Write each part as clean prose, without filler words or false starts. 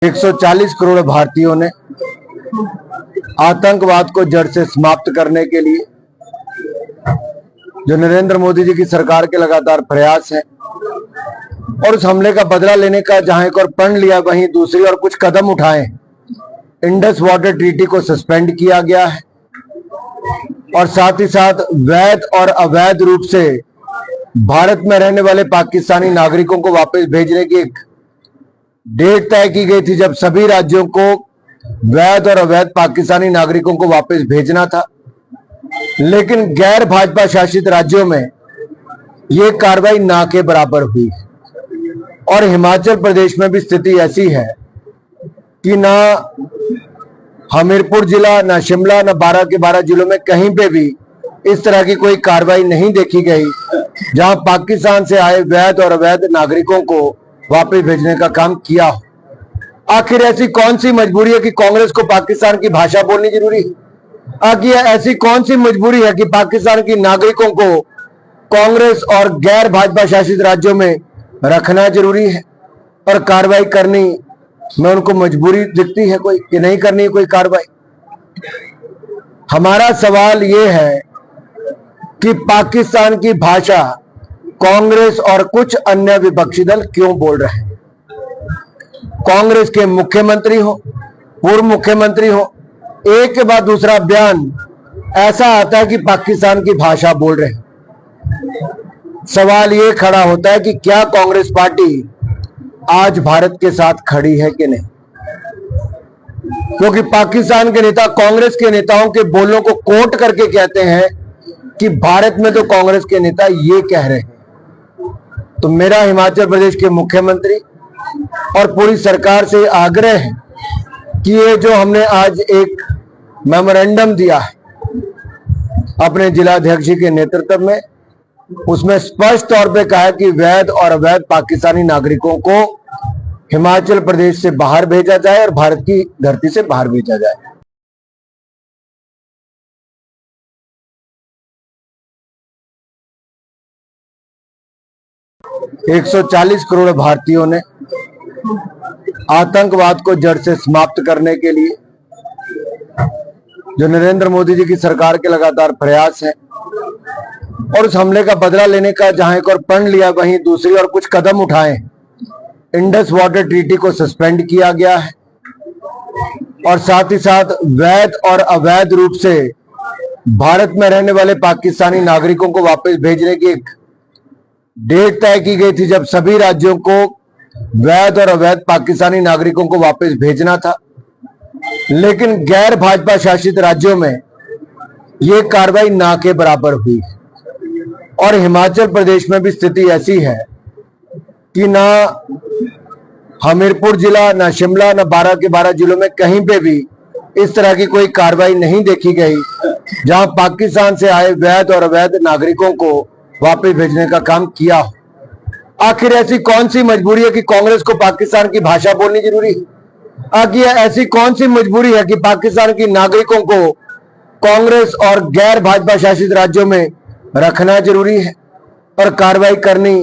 140 करोड़ भारतीयों ने आतंकवाद को जड़ से समाप्त करने के लिए जो नरेंद्र मोदी जी की सरकार के लगातार प्रयास है और उस हमले का बदला लेने का जहां एक और प्रण लिया, वहीं दूसरी ओर कुछ कदम उठाए। इंडस वाटर ट्रीटी को सस्पेंड किया गया है और साथ ही साथ वैध और अवैध रूप से भारत में रहने वाले पाकिस्तानी नागरिकों को वापस भेजने की एक डेट तय की गई थी, जब सभी राज्यों को वैध और अवैध पाकिस्तानी नागरिकों को वापस भेजना था। लेकिन गैर भाजपा शासित राज्यों में ये कार्रवाई ना के बराबर हुई और हिमाचल प्रदेश में भी स्थिति ऐसी है कि ना हमीरपुर जिला, ना शिमला, ना 12 के 12 जिलों में कहीं पे भी इस तरह की कोई कार्रवाई नहीं देखी गई जहां पाकिस्तान से आए वैध और अवैध नागरिकों को वापस भेजने का काम किया हो। आखिर ऐसी कौन सी मजबूरी है कि कांग्रेस को पाकिस्तान की भाषा बोलनी जरूरी है? आखिर ऐसी कौन सी मजबूरी है कि पाकिस्तान के नागरिकों को कांग्रेस और गैर भाजपा शासित राज्यों में रखना जरूरी है और कार्रवाई करनी में उनको मजबूरी दिखती है कोई कि नहीं करनी है कोई कार्रवाई? हमारा सवाल ये है कि पाकिस्तान की भाषा कांग्रेस और कुछ अन्य विपक्षी दल क्यों बोल रहे हैं? कांग्रेस के मुख्यमंत्री हो, पूर्व मुख्यमंत्री हो, एक के बाद दूसरा बयान ऐसा आता है कि पाकिस्तान की भाषा बोल रहे हैं। सवाल ये खड़ा होता है कि क्या कांग्रेस पार्टी आज भारत के साथ खड़ी है कि नहीं? क्योंकि पाकिस्तान के नेता कांग्रेस के नेताओं के बोलों को कोट करके कहते हैं कि भारत में तो कांग्रेस के नेता ये कह रहे हैं। तो मेरा हिमाचल प्रदेश के मुख्यमंत्री और पूरी सरकार से आग्रह है कि ये जो हमने आज एक मेमोरेंडम दिया है अपने जिलाध्यक्ष जी के नेतृत्व में, उसमें स्पष्ट तौर पे कहा है कि वैध और अवैध पाकिस्तानी नागरिकों को हिमाचल प्रदेश से बाहर भेजा जाए और भारत की धरती से बाहर भेजा जाए। 140 करोड़ भारतीयों ने आतंकवाद को जड़ से समाप्त करने के लिए जो नरेंद्र मोदी जी की सरकार के लगातार प्रयास है और उस हमले का बदला लेने का जहां एक और प्रण लिया, वहीं दूसरी ओर कुछ कदम उठाए। इंडस वाटर ट्रीटी को सस्पेंड किया गया है और साथ ही साथ वैध और अवैध रूप से भारत में रहने वाले पाकिस्तानी नागरिकों को वापस भेजने की एक डेट तय की गई थी, जब सभी राज्यों को वैध और अवैध पाकिस्तानी नागरिकों को वापस भेजना था। लेकिन गैर भाजपा शासित राज्यों में ये कार्रवाई ना के बराबर हुई और हिमाचल प्रदेश में भी स्थिति ऐसी है कि ना हमीरपुर जिला, ना शिमला, ना 12 के 12 जिलों में कहीं पे भी इस तरह की कोई कार्रवाई नहीं देखी गई जहां पाकिस्तान से आए वैध और अवैध नागरिकों को वापस भेजने का काम किया हो। आखिर ऐसी कौन सी मजबूरी है कि कांग्रेस को पाकिस्तान की भाषा बोलनी जरूरी है? आखिर ऐसी कौन सी मजबूरी है कि पाकिस्तान के नागरिकों को कांग्रेस और गैर भाजपा शासित राज्यों में रखना जरूरी है और कार्रवाई करनी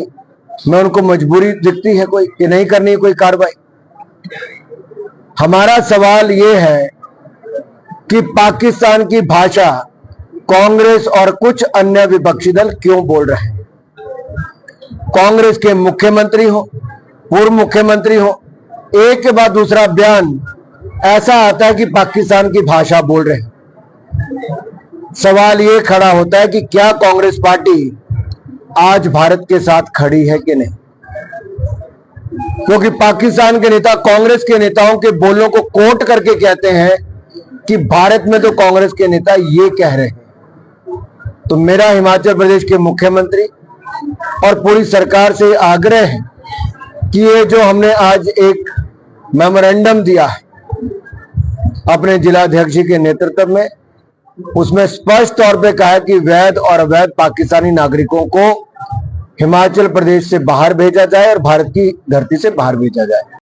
में उनको मजबूरी दिखती है कोई कि नहीं करनी है कोई कार्रवाई? हमारा सवाल ये है कि पाकिस्तान की भाषा कांग्रेस और कुछ अन्य विपक्षी दल क्यों बोल रहे हैं? कांग्रेस के मुख्यमंत्री हो, पूर्व मुख्यमंत्री हो, एक के बाद दूसरा बयान ऐसा आता है कि पाकिस्तान की भाषा बोल रहे हैं। सवाल ये खड़ा होता है कि क्या कांग्रेस पार्टी आज भारत के साथ खड़ी है कि नहीं? क्योंकि पाकिस्तान के नेता कांग्रेस के नेताओं के बोलों को कोट करके कहते हैं कि भारत में तो कांग्रेस के नेता ये कह रहे हैं। तो मेरा हिमाचल प्रदेश के मुख्यमंत्री और पूरी सरकार से आग्रह है कि ये जो हमने आज एक मेमोरेंडम दिया है अपने जिलाध्यक्ष जी के नेतृत्व में, उसमें स्पष्ट तौर पे कहा है कि वैध और अवैध पाकिस्तानी नागरिकों को हिमाचल प्रदेश से बाहर भेजा जाए और भारत की धरती से बाहर भेजा जाए।